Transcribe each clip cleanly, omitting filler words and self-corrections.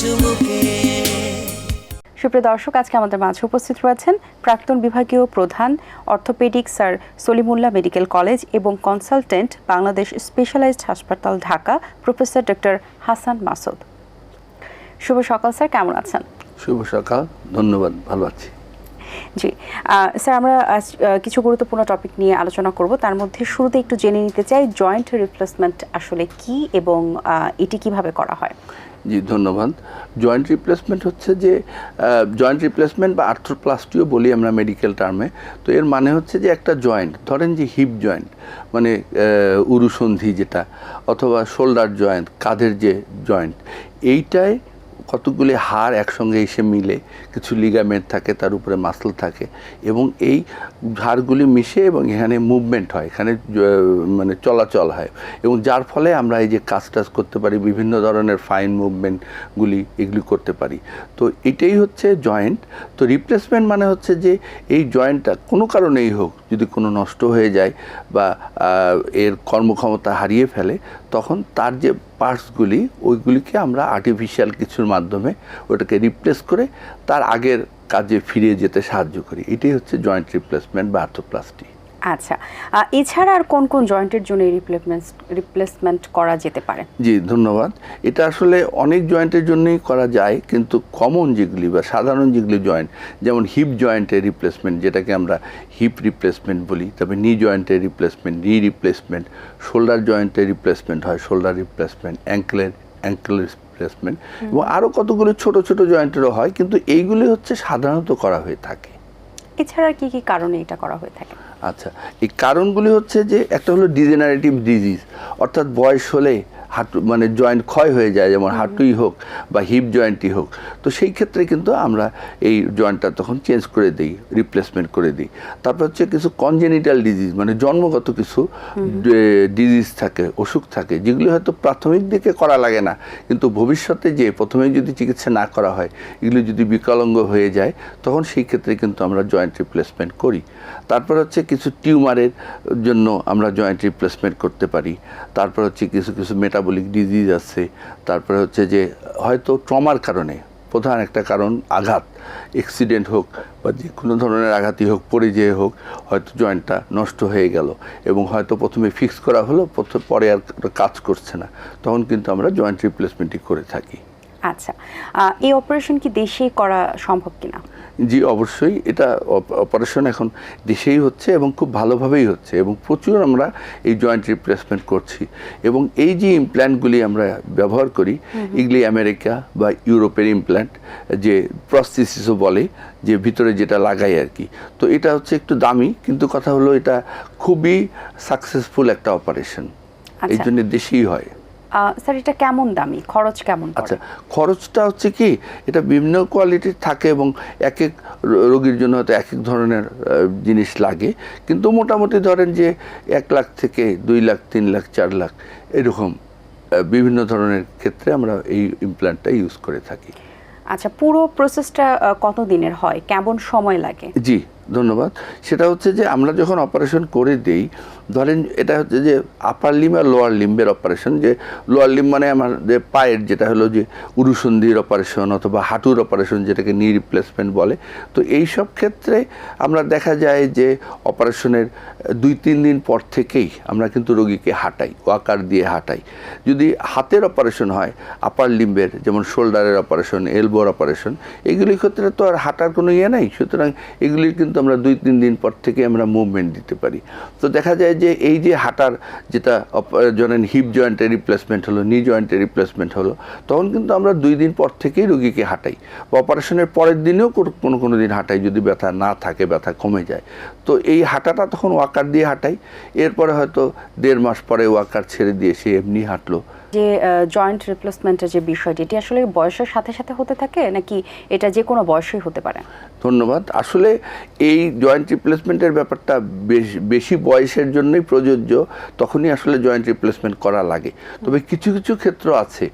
সুমুখে। সুপ্রিয় দর্শক, আজকে আমাদের মাঝে উপস্থিত রয়েছেন প্রাক্তন বিভাগীয় প্রধান orthopaedic sir Salimullah medical college এবং কনসালটেন্ট বাংলাদেশ স্পেশালাইজড হাসপাতাল ঢাকা প্রফেসর ডক্টর হাসান মাসুদ। শুভ সকাল স্যার, কেমন আছেন? শুভ সকাল, ধন্যবাদ, ভালো আছি। জি স্যার, আমরা কিছু গুরুত্বপূর্ণ টপিক নিয়ে আলোচনা করব। তার মধ্যে শুরুতে একটু জেনে নিতে চাই জয়েন্ট রিপ্লেসমেন্ট আসলে কি এবং এটি কিভাবে করা হয়। জি ধন্যবাদ। জয়েন্ট রিপ্লেসমেন্ট হচ্ছে যে জয়েন্ট রিপ্লেসমেন্ট বা আর্থ্রোপ্লাস্টিও বলি আমরা মেডিকেল টার্মে। তো এর মানে হচ্ছে যে একটা জয়েন্ট, ধরেন যে হিপ জয়েন্ট মানে উরুসন্ধি যেটা, অথবা শোল্ডার জয়েন্ট কাঁধের যে জয়েন্ট, এইটায় কতগুলি হাড় একসঙ্গে এসে মিলে কিছু লিগামেন্ট থাকে, তার উপরে মাসল থাকে এবং এই হাড়গুলি মিশে এবং এখানে মুভমেন্ট হয়, এখানে মানে চলাচল হয় এবং যার ফলে আমরা এই যে কাজ টাজ করতে পারি, বিভিন্ন ধরনের ফাইন মুভমেন্টগুলি এগুলি করতে পারি। তো এটাই হচ্ছে জয়েন্ট। তো রিপ্লেসমেন্ট মানে হচ্ছে যে এই জয়েন্টটা কোনো কারণেই হোক যদি কোনো নষ্ট হয়ে যায় বা এর কর্মক্ষমতা হারিয়ে ফেলে, তখন তার যে পার্টসগুলি ওইগুলিকে আমরা আর্টিফিশিয়াল কিছুর মাধ্যমে ওটাকে রিপ্লেস করে তার আগের কাজে ফিরে যেতে সাহায্য করি। এটাই হচ্ছে জয়েন্ট রিপ্লেসমেন্ট বা আর্থ্রোপ্লাস্টি। আচ্ছা, এছাড়া আর কোন কোন জয়েন্টের জন্য রিপ্লেসমেন্ট করা যেতে পারে? জি ধন্যবাদ। এটা আসলে অনেক জয়েন্টের জন্যই করা যায়, কিন্তু কমন যেগুলি বা সাধারণ যেগুলি জয়েন্ট, যেমন হিপ জয়েন্টের রিপ্লেসমেন্ট যেটাকে আমরা হিপ রিপ্লেসমেন্ট বলি, তবে নি জয়েন্টের রিপ্লেসমেন্ট নি রিপ্লেসমেন্ট, শোল্ডার জয়েন্টের রিপ্লেসমেন্ট হয় শোল্ডার রিপ্লেসমেন্ট, অ্যাঙ্কেল রিপ্লেসমেন্ট এবং আরও কতগুলো ছোট ছোট জয়েন্টেরও হয়, কিন্তু এইগুলি হচ্ছে সাধারণত করা হয়ে থাকে। এছাড়া কি কি কারণে এটা করা হয়ে থাকে? আচ্ছা, এই কারণগুলি হচ্ছে যে একটা হলো ডিজেনারেটিভ ডিজিজ, অর্থাৎ বয়স হলে হাঁটু মানে জয়েন্ট ক্ষয় হয়ে যায়, যেমন হাঁটুই হোক বা হিপ জয়েন্টই হোক। তো সেই ক্ষেত্রে কিন্তু আমরা এই জয়েন্টটা তখন চেঞ্জ করে দিই, রিপ্লেসমেন্ট করে দিই। তারপর হচ্ছে কিছু কনজেনিটাল ডিজিজ মানে জন্মগত কিছু ডিজিজ থাকে, অসুখ থাকে, যেগুলি হয়তো প্রাথমিক দিকে করা লাগে না, কিন্তু ভবিষ্যতে যে প্রথমে যদি চিকিৎসা না করা হয়, এগুলি যদি বিকলাঙ্গ হয়ে যায়, তখন সেই ক্ষেত্রে কিন্তু আমরা জয়েন্ট রিপ্লেসমেন্ট করি। তারপর হচ্ছে কিছু টিউমারের জন্য আমরা জয়েন্ট রিপ্লেসমেন্ট করতে পারি। তারপর হচ্ছে কিছু কিছু মেটাবলিক ডিজিজ আছে। তারপরে হচ্ছে যে হয়তো ট্রমার কারণে, প্রধান একটা কারণ আঘাত, অ্যাক্সিডেন্ট হোক বা যে কোনো ধরনের আঘাতই হোক, পড়ে যেয়ে হোক, হয়তো জয়েন্টটা নষ্ট হয়ে গেল এবং হয়তো প্রথমে ফিক্স করা হলো, পরে আর কাজ করছে না, তখন কিন্তু আমরা জয়েন্ট রিপ্লেসমেন্টই করে থাকি। আচ্ছা, এই অপারেশন কি দেশেই করা সম্ভব কিনা? জি অবশ্যই, এটা অপারেশন এখন দেশেই হচ্ছে এবং খুব ভালোভাবেই হচ্ছে এবং প্রচুর আমরা এই জয়েন্ট রিপ্লেসমেন্ট করছি। এবং এই যে ইমপ্ল্যান্টগুলি আমরা ব্যবহার করি, এগুলি আমেরিকা বা ইউরোপের ইমপ্ল্যান্ট, যে প্রস্থেসিসও বলে, যে ভিতরে যেটা লাগাই আর কি। তো এটা হচ্ছে একটু দামি, কিন্তু কথা হলো এটা খুবই সাকসেসফুল একটা অপারেশন, এই জন্য দেশেই হয়। স্যার, এটা কেমন দামি, খরচ কেমন? আচ্ছা, খরচটা হচ্ছে কি, এটা বিভিন্ন কোয়ালিটির থাকে এবং এক এক রোগীর জন্য হয়তো এক এক ধরনের জিনিস লাগে, কিন্তু মোটামুটি ধরেন যে 1 লাখ থেকে 2 লাখ 3 লাখ 4 লাখ এরকম বিভিন্ন ধরনের ক্ষেত্রে আমরা এই ইমপ্ল্যান্টটা ইউজ করে থাকি। আচ্ছা, পুরো প্রসেসটা কত দিনের হয়, কেমন সময় লাগে? জি ধন্যবাদ। সেটা হচ্ছে যে আমরা যখন অপারেশন করে দেই, ধরেন এটা হচ্ছে যে আপার লিম্ব আর লোয়ার লিম্বের অপারেশন, যে লোয়ার লিম্ব মানে আমাদের পায়ের যেটা হলো যে উরুসন্ধির অপারেশন অথবা হাঁটুর অপারেশন, যেটাকে নি রিপ্লেসমেন্ট বলে। তো এই সব ক্ষেত্রে আমরা দেখা যায় যে অপারেশনের 2-3 দিন পর থেকেই আমরা কিন্তু রোগীকে হাঁটাই, ওয়াকার দিয়ে হাঁটাই। যদি হাতের অপারেশন হয়, আপার লিম্বের যেমন শোল্ডারের অপারেশন, এলবোর অপারেশন, এগুলির ক্ষেত্রে তো আর হাঁটার কোনো ইয়ে নেই, সুতরাং এগুলির কিন্তু আমরা 2-3 দিন পর থেকে আমরা মুভমেন্ট দিতে পারি। তো দেখা যায় যে এই যে হাঁটার যেটা ধরেন হিপ জয়েন্টের রিপ্লেসমেন্ট হলো, নি জয়েন্টের রিপ্লেসমেন্ট হলো, তখন কিন্তু আমরা 2 দিন পর থেকেই রোগীকে হাঁটাই বা অপারেশনের পরের দিনেও কোনো দিন হাঁটাই, যদি ব্যথা না থাকে, ব্যথা কমে যায়। তো এই হাঁটাটা তখন ওয়াকার দিয়ে হাঁটাই, এরপরে হয়তো 1.5 মাস পরে ওয়াকার ছেড়ে দিয়ে সে এমনি হাঁটলো। যে জয়েন্ট রিপ্লেসমেন্টের যে বিষয়টি, এটি আসলে বয়সের সাথে সাথে হতে থাকে নাকি এটা যে কোনো বয়সেই হতে পারে? ধন্যবাদ। আসলে এই জয়েন্ট রিপ্লেসমেন্টের ব্যাপারটা বেশি বয়সের জন্যই প্রযোজ্য, তখনই আসলে জয়েন্ট রিপ্লেসমেন্ট করা লাগে। তবে কিছু কিছু ক্ষেত্র আছে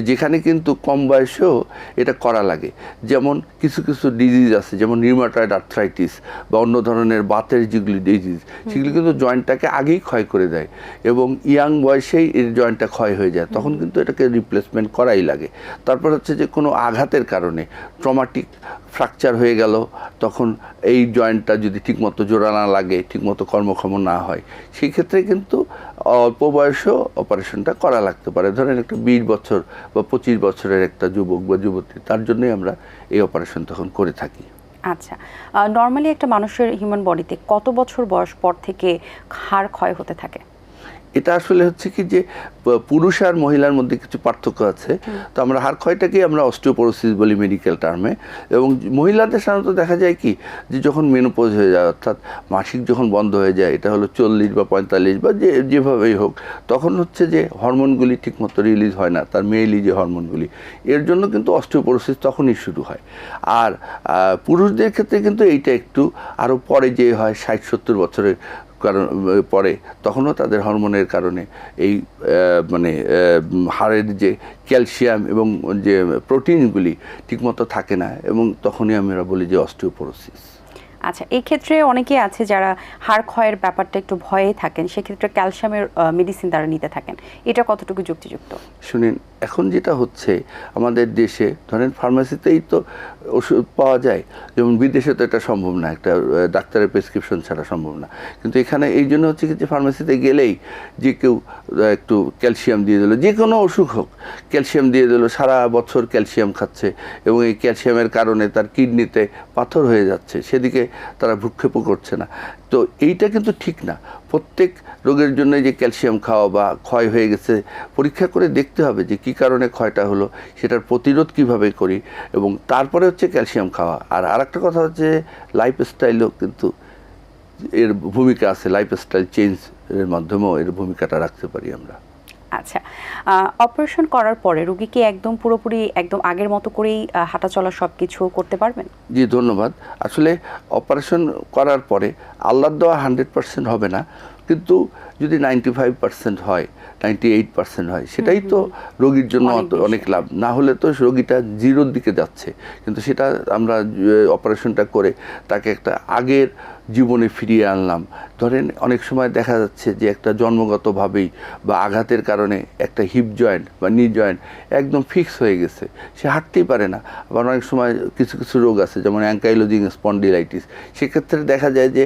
যেখানে কিন্তু কম বয়সেও এটা করা লাগে। যেমন কিছু কিছু ডিজিজ আছে, যেমন রিউমাটয়েড আর্থ্রাইটিস বা অন্য ধরনের বাতের যেগুলি ডিজিজ, সেগুলি কিন্তু জয়েন্টটাকে আগেই ক্ষয় করে দেয় এবং ইয়াং বয়সেই এর জয়েন্টটা ক্ষয় হয়ে যায়, তখন কিন্তু এটাকে রিপ্লেসমেন্ট করাই লাগে। তারপর হচ্ছে যে কোনো আঘাতের কারণে ট্রমাটিক ফ্র্যাকচার হয়ে গেল, তখন এই জয়েন্টটা যদি ঠিকমতো জোড়া না লাগে, ঠিকমতো কর্মক্ষম না হয়, সেই ক্ষেত্রে কিন্তু অল্প বয়সেও অপারেশনটা করা লাগতে পারে। ধরেন একটা 20 বছর বা 25 বছরের একটা যুবক বা যুবতী, তার জন্যই আমরা এই অপারেশন তখন করে থাকি। আচ্ছা, নর্মালি একটা মানুষের হিউম্যান বডিতে কত বছর বয়স পর থেকে হাড় ক্ষয় হতে থাকে? এটা আসলে হচ্ছে কি যে পুরুষ আর মহিলার মধ্যে কিছু পার্থক্য আছে। তো আমরা হাড় ক্ষয়টাকেই আমরা অস্টিওপোরোসিস বলি মেডিকেল টার্মে। এবং মহিলাদের সাধারণত দেখা যায় কি যে যখন মেনোপজ হয়ে যায়, অর্থাৎ মাসিক যখন বন্ধ হয়ে যায়, এটা হলো 40 বা 45 বা যেভাবেই হোক, তখন হচ্ছে যে হরমোনগুলি ঠিকমতো রিলিজ হয় না, তার মেইলি যে হরমোনগুলি, এর জন্য কিন্তু অস্টিওপোরোসিস তখনই শুরু হয়। আর পুরুষদের ক্ষেত্রে কিন্তু এইটা একটু আরও পরে যে হয়, 60-70 বছরের কারণ পরে, তখনও তাদের হরমোনের কারণে এই মানে হাড়ের যে ক্যালসিয়াম এবং যে প্রোটিনগুলি ঠিকমতো থাকে না, এবং তখনই আমরা বলি যে অস্টিওপোরোসিস। আচ্ছা, এই ক্ষেত্রে অনেকে আছে যারা হাড় ক্ষয়ের ব্যাপারটা একটু ভয়ে থাকেন, সেক্ষেত্রে ক্যালসিয়ামের মেডিসিন তারা নিতে থাকেন, এটা কতটুকু যুক্তিযুক্ত? শুনুন, এখন যেটা হচ্ছে আমাদের দেশে, ধরেন ফার্মেসিতেই তো ওষুধ পাওয়া যায়, যেমন বিদেশে তো এটা সম্ভব না, একটা ডাক্তারের প্রেসক্রিপশন ছাড়া সম্ভব না। কিন্তু এখানে এই জন্য হচ্ছে কি যে ফার্মেসিতে গেলেই যে কেউ একটু ক্যালসিয়াম দিয়ে দিল, যে কোনো অসুখ হোক ক্যালসিয়াম দিয়ে দিল, সারা বছর ক্যালসিয়াম খাচ্ছে এবং এই ক্যালসিয়ামের কারণে তার কিডনিতে পাথর হয়ে যাচ্ছে, সেদিকে তারা ভ্রুক্ষেপও করছে না। তো এইটা কিন্তু ঠিক না। প্রত্যেক রোগের জন্য যে ক্যালসিয়াম খাওয়া বা ক্ষয় হয়ে গেছে, পরীক্ষা করে দেখতে হবে যে কী কারণে ক্ষয়টা হলো, সেটার প্রতিরোধ কীভাবে করি, এবং তারপরে হচ্ছে ক্যালসিয়াম খাওয়া। আর আরেকটা কথা হচ্ছে লাইফস্টাইলও কিন্তু এর ভূমিকা আছে, লাইফস্টাইল চেঞ্জের মাধ্যমেও এর ভূমিকাটা রাখতে পারি আমরা। আচ্ছা, অপারেশন করার পরে রোগী কি একদম পুরোপুরি একদম আগের মতো করেই হাঁটা চলা সব কিছু করতে পারবেন? জি, ধন্যবাদ। আসলে অপারেশন করার পরে আল্লাহর দেওয়া 100% হবে না, কিন্তু যদি 95% হয়, 98% হয়, সেটাই তো রোগীর জন্য অনেক লাভ। না হলে তো রোগীটা জিরোর দিকে যাচ্ছে, কিন্তু সেটা আমরা অপারেশনটা করে তাকে একটা আগের জীবনে ফিরিয়ে আনলাম। ধরেন অনেক সময় দেখা যাচ্ছে যে একটা জন্মগতভাবেই বা আঘাতের কারণে একটা হিপ জয়েন্ট বা নি জয়েন্ট একদম ফিক্স হয়ে গেছে, সে হাঁটতেই পারে না। আবার অনেক সময় কিছু কিছু রোগ আছে, যেমন অ্যাঙ্কাইলোজিং স্পন্ডিলাইটিস, সেক্ষেত্রে দেখা যায় যে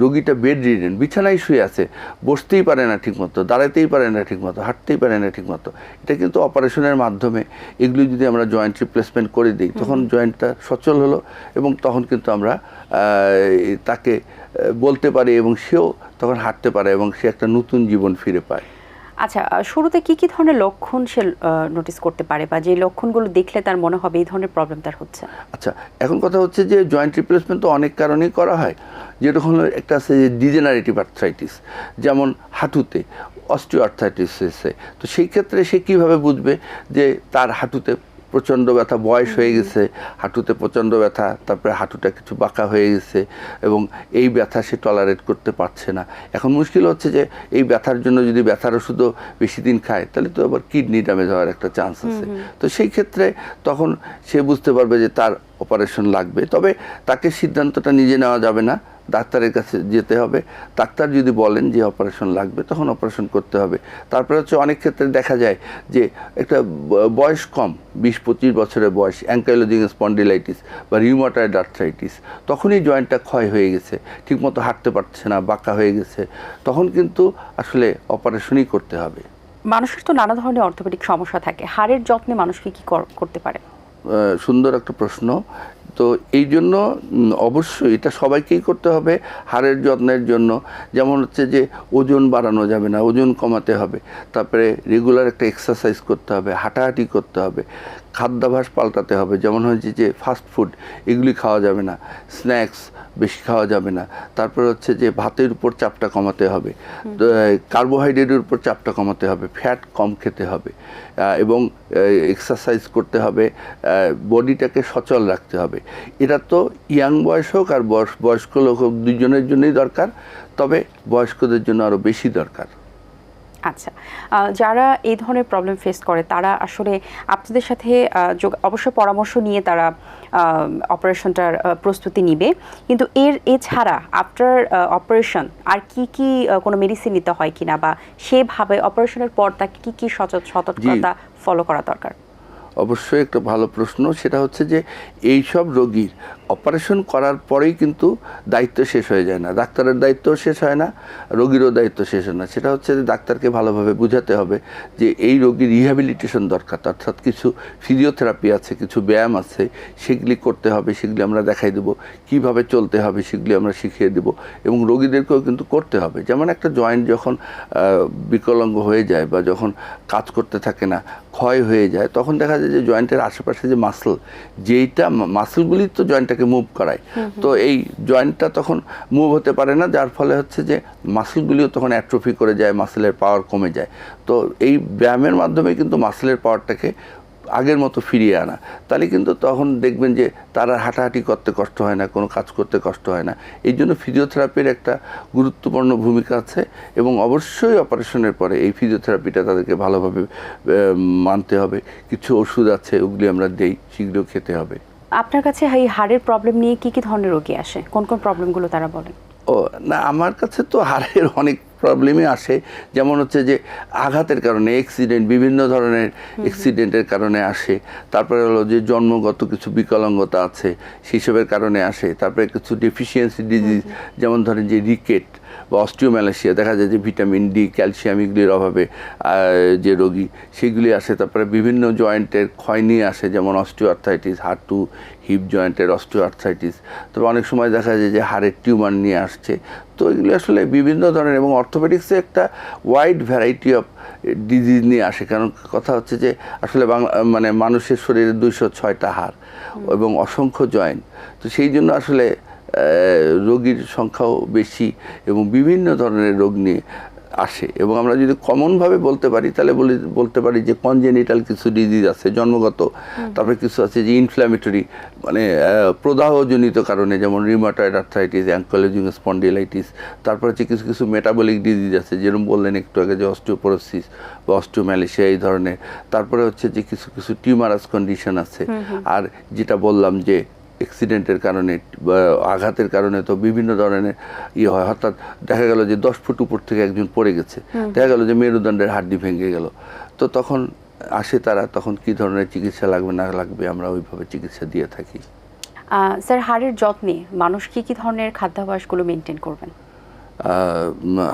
রোগীটা বেড রিডেন, বিছানায় শুয়ে আছে, বসতেই পারে না ঠিকমতো, দাঁড়াতেই পারে না ঠিকমতো, হাঁটতেই পারে না ঠিকমতো। এটা কিন্তু অপারেশনের মাধ্যমে এগুলি যদি আমরা জয়েন্ট রিপ্লেসমেন্ট করে দিই, তখন জয়েন্টটা সচল হলো, এবং তখন কিন্তু আমরা তাকে বলতে পারি এবং সেও তখন হাঁটতে পারে এবং সে একটা নতুন জীবন ফিরে পায়। আচ্ছা, শুরুতে কি কি ধরনের লক্ষণ সে নোটিস করতে পারে, বা যে লক্ষণগুলো দেখলে তার মনে হবে এই ধরনের প্রবলেম তার হচ্ছে? আচ্ছা, এখন কথা হচ্ছে যে জয়েন্ট রিপ্লেসমেন্ট তো অনেক কারণেই করা হয়। যেটা হলো একটা আছে যে ডিজেনারেটিভ আর্থ্রাইটিস, যেমন হাঁটুতে অস্টিও আর্থ্রাইটিস হয়েছে, তো সেই ক্ষেত্রে সে কীভাবে বুঝবে যে তার হাঁটুতে প্রচণ্ড ব্যথা, বয়স হয়ে গেছে, হাঁটুতে প্রচণ্ড ব্যথা, তারপরে হাঁটুটা কিছু বাঁকা হয়ে গেছে এবং এই ব্যথা সে টলারেট করতে পারছে না। এখন মুশকিল হচ্ছে যে এই ব্যথার জন্য যদি ব্যথার ওষুধও বেশি দিন খায়, তাহলে তো আবার কিডনি ড্যামেজ হওয়ার একটা চান্স আছে। তো সেই ক্ষেত্রে তখন সে বুঝতে পারবে যে তার অপারেশন লাগবে। তবে তাকে সিদ্ধান্তটা নিজে নেওয়া যাবে না, ডাক্তারের কাছে যেতে হবে। ডাক্তার যদি বলেন যে অপারেশন লাগবে, তখন অপারেশন করতে হবে। তারপরে হচ্ছে অনেক ক্ষেত্রে দেখা যায় যে একটা বয়স কম, 20-25 বছরের বয়স, অ্যাঙ্কাইলোজিং স্পন্ডিলাইটিস বা রিউমাটয়েড আর্থ্রাইটিস, তখনই জয়েন্টটা ক্ষয় হয়ে গেছে, ঠিকমতো হাঁটতে পারছে না, বাঁকা হয়ে গেছে, তখন কিন্তু আসলে অপারেশনই করতে হবে। মানুষের তো নানা ধরনের অর্থোপেডিক সমস্যা থাকে, হাড়ের যত্নে মানুষকে কি করতে পারে? সুন্দর একটা প্রশ্ন। তো এই জন্য অবশ্যই এটা সবাইকেই করতে হবে হাড়ের যত্নের জন্য। যেমন হচ্ছে যে ওজন বাড়ানো যাবে না, ওজন কমাতে হবে, তারপরে রেগুলার একটা এক্সারসাইজ করতে হবে, হাঁটাহাঁটি করতে হবে, খাদ্যাভ্যাস পাল্টাতে হবে। যেমন হচ্ছে যে ফাস্ট ফুড এগুলি খাওয়া যাবে না, স্ন্যাক্স বেশি খাওয়া যাবে না, তারপর হচ্ছে যে ভাতের উপর চাপটা কমাতে হবে, কার্বোহাইড্রেটের উপর চাপটা কমাতে হবে, ফ্যাট কম খেতে হবে এবং এক্সারসাইজ করতে হবে, বডিটাকে সচল রাখতে হবে। এটা তো ইয়াং বয়স হোক আর বয়স্ক লোক হোক, দুজনের জন্যই দরকার, তবে বয়স্কদের জন্য আরও বেশি দরকার। আচ্ছা, যারা এই ধরনের প্রবলেম ফেস করে তারা আসলে আপনাদের সাথে অবশ্য পরামর্শ নিয়ে তারা অপারেশনটার প্রস্তুতি নিবে, কিন্তু এছাড়া আফটার অপারেশন আর কি কোনো মেডিসিন নিতে হয় কিনা, বা সেভাবে অপারেশনের পর তাকে কি সতর্কতা ফলো করা দরকার? অবশ্যই একটা ভালো প্রশ্ন। সেটা হচ্ছে যে এই সব রোগীর অপারেশন করার পরেই কিন্তু দায়িত্ব শেষ হয়ে যায় না, ডাক্তারের দায়িত্ব শেষ হয় না, রোগীরও দায়িত্ব শেষ হয় না। সেটা হচ্ছে যে ডাক্তারকে ভালোভাবে বোঝাতে হবে যে এই রোগীর রিহ্যাবিলিটেশন দরকার, অর্থাৎ কিছু ফিজিওথেরাপি আছে, কিছু ব্যায়াম আছে, সেগুলি করতে হবে, সেগুলি আমরা দেখাই দেবো, কীভাবে চলতে হবে সেগুলি আমরা শিখিয়ে দেবো, এবং রোগীদেরকেও কিন্তু করতে হবে। যেমন একটা জয়েন্ট যখন বিকলাঙ্গ হয়ে যায় বা যখন কাজ করতে থাকে না, ক্ষয় হয়ে যায়, তখন দেখা যায় যে জয়েন্টের আশেপাশে যে মাসল, যেইটা মাসলগুলি তো জয়েন্টটাকে মুভ করায়, তো এই জয়েন্টটা তখন মুভ হতে পারে না, যার ফলে হচ্ছে যে মাসলগুলিও তখন অ্যাট্রোফি করে যায়, মাসলের পাওয়ার কমে যায়। তো এই ব্যায়ামের মাধ্যমে কিন্তু মাসলের পাওয়ারটাকে আগের মতো ফিরিয়ে আনা, তাহলে কিন্তু তখন দেখবেন যে তারা হাঁটাহাঁটি করতে কষ্ট হয় না, কোনো কাজ করতে কষ্ট হয় না। এই জন্য ফিজিওথেরাপির একটা গুরুত্বপূর্ণ ভূমিকা আছে, এবং অবশ্যই অপারেশনের পরে এই ফিজিওথেরাপিটা তাদেরকে ভালোভাবে মানতে হবে। কিছু ওষুধ আছে, ওগুলি আমরা দেই, সেগুলো খেতে হবে। আপনার কাছে এই হাড়ের প্রবলেম নিয়ে কি ধরনের রোগী আসে, কোন প্রবলেমগুলো তারা বলেন? না, আমার কাছে তো হাড়ের অনেক প্রবলেমই আসে, যেমন হচ্ছে যে আঘাতের কারণে, অ্যাক্সিডেন্ট, বিভিন্ন ধরনের অ্যাক্সিডেন্টের কারণে আসে, তারপরে হলো যে জন্মগত কিছু বিকলাঙ্গতা আছে সেসবের কারণে আসে, তারপরে কিছু ডেফিসিয়েন্সি ডিজিজ, যেমন ধরেন যে রিকেট বা অস্টিওম্যালেশিয়া, দেখা যায় যে ভিটামিন ডি, ক্যালসিয়াম এগুলির অভাবে যে রোগী সেগুলি আসে। তারপরে বিভিন্ন জয়েন্টের ক্ষয় নিয়ে আসে, যেমন অস্টিওআর্থ্রাইটিস, হাঁটু হিপ জয়েন্টের অস্টিওআর্থ্রাইটিস। তবে অনেক সময় দেখা যায় যে হাড়ের টিউমার নিয়ে আসছে। তো এগুলি আসলে বিভিন্ন ধরনের, এবং অর্থোপেডিক্সে একটা ওয়াইড ভ্যারাইটি অফ ডিজিজ নিয়ে আসে। কারণ কথা হচ্ছে যে আসলে মানে মানুষের শরীরে 206টা হাড় এবং অসংখ্য জয়েন্ট, তো সেই জন্য আসলে রোগীর সংখ্যাও বেশি এবং বিভিন্ন ধরনের রোগ নিয়ে আসে। এবং আমরা যদি কমনভাবে বলতে পারি তাহলে বলতে পারি যে কনজেনিটাল কিছু ডিজিজ আছে জন্মগত, তারপরে কিছু আছে যে ইনফ্ল্যামেটরি, মানে প্রদাহজনিত কারণে, যেমন রিউমাটয়েড আর্থ্রাইটিস, অ্যাঙ্কোলজিং স্পন্ডিলাইটিস। তারপরে হচ্ছে কিছু মেটাবলিক ডিজিজ আছে, যেরকম বললেন একটু আগে যে অস্টিওপোরোসিস বা অস্টিওম্যালেশিয়া এই ধরনের। তারপরে হচ্ছে যে কিছু টিউমারাস কন্ডিশন আছে। আর যেটা বললাম যে অ্যাক্সিডেন্টের কারণে বা আঘাতের কারণে তো বিভিন্ন ধরনের হয়, অর্থাৎ দেখা গেল যে 10 ফুট উপর থেকে একজন পড়ে গেছে, দেখা গেল যে মেরুদণ্ডের হাড্ডি ভেঙে গেল, তো তখন আসে তারা, তখন কি ধরনের চিকিৎসা লাগবে না লাগবে আমরা ওইভাবে চিকিৎসা দিয়ে থাকি। স্যার, হাড়ের যত্নে মানুষ কি ধরনের খাদ্যাভ্যাসগুলো মেনটেন করবেন?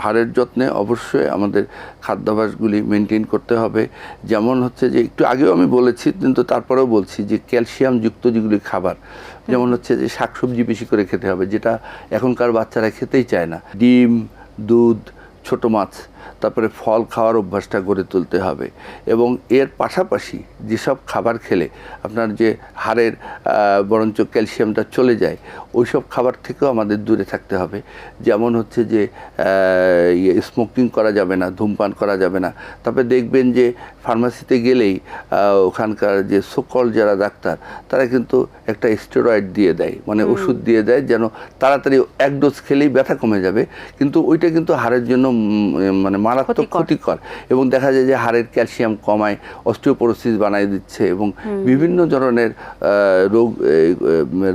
হাড়ের যত্নে অবশ্যই আমাদের খাদ্যাভ্যাসগুলি মেনটেন করতে হবে। যেমন হচ্ছে যে একটু আগেও আমি বলেছি, কিন্তু তারপরেও বলছি যে ক্যালসিয়ামযুক্ত যেগুলি খাবার, যেমন হচ্ছে যে শাকসবজি বেশি করে খেতে হবে, যেটা এখনকার বাচ্চারা খেতেই চায় না। ডিম, দুধ, ছোট মাছ, তারপরে ফল খাওয়ার অভ্যাসটা গড়ে তুলতে হবে। এবং এর পাশাপাশি যেসব খাবার খেলে আপনার যে হাড়ের বরঞ্চ ক্যালসিয়ামটা চলে যায়, ওই সব খাবার থেকেও আমাদের দূরে থাকতে হবে। যেমন হচ্ছে যে স্মোকিং করা যাবে না, ধূমপান করা যাবে না। তারপরে দেখবেন যে ফার্মাসিতে গেলেই ওখানকার যে সকল যারা ডাক্তার, তারা কিন্তু একটা স্টেরয়েড দিয়ে দেয়, মানে ওষুধ দিয়ে দেয় যেন তাড়াতাড়ি এক ডোজ খেলেই ব্যথা কমে যাবে, কিন্তু ওইটা কিন্তু হাড়ের জন্য মানে মারাত্মক ক্ষতিকর। এবং দেখা যায় যে হাড়ের ক্যালসিয়াম কমায়, অস্টিওপোরোসিস বানাই দিচ্ছে এবং বিভিন্ন ধরনের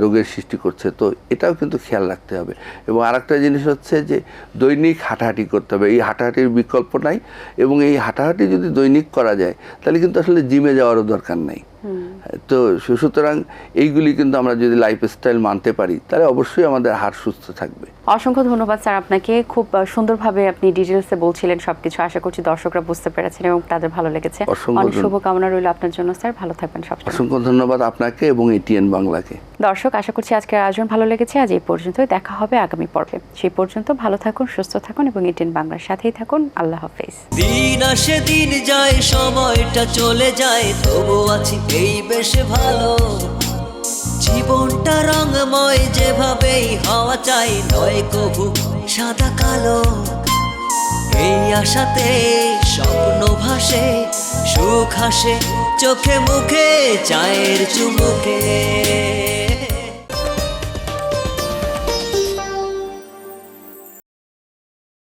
রোগের সৃষ্টি করছে। তো এটাও কিন্তু খেয়াল রাখতে হবে। এবং আরেকটা জিনিস হচ্ছে যে দৈনিক হাঁটাহাঁটি করতে হবে, এই হাঁটাহাঁটির বিকল্প নাই। এবং এই হাঁটাহাঁটি যদি দৈনিক করা যায় তাহলে কিন্তু আসলে জিমে যাওয়ারও দরকার নাই। তো সুতরাং এইগুলি কিন্তু আমরা যদি লাইফস্টাইল মানতে পারি তাহলে অবশ্যই আমাদের হাড় সুস্থ থাকবে। অসংখ্য ধন্যবাদ স্যার আপনাকে, খুব সুন্দরভাবে আপনি ডিটেলসে বলছিলেন সবকিছু। আশা করছি দর্শকরা বুঝতে পেরেছেন এবং তাদের ভালো লেগেছে। অনেক শুভকামনা রইল আপনার জন্য স্যার, ভালো থাকবেন সবসময়। অসংখ্য ধন্যবাদ আপনাকে এবং এটিএন বাংলাকে। দর্শক, আশা করছি আজকের আয়োজন ভালো লেগেছে। আজ এই পর্যন্তই, দেখা হবে আগামী পর্বে। সেই পর্যন্ত ভালো থাকুন, সুস্থ থাকুন এবং এটিএন বাংলার সাথেই থাকুন। আল্লাহ হাফেজ। দিন আসে দিন যায়, সময়টা চলে যায়, তবু আছি এই বেশ ভালো। জীবনটা রঙময়, যেভাবেই হওয়া চাই, নয় কভু সাদা কালো। এই আশাতে স্বপ্ন ভাসে, সুখ হাসে চোখে মুখে, চায়ের চুমুকে।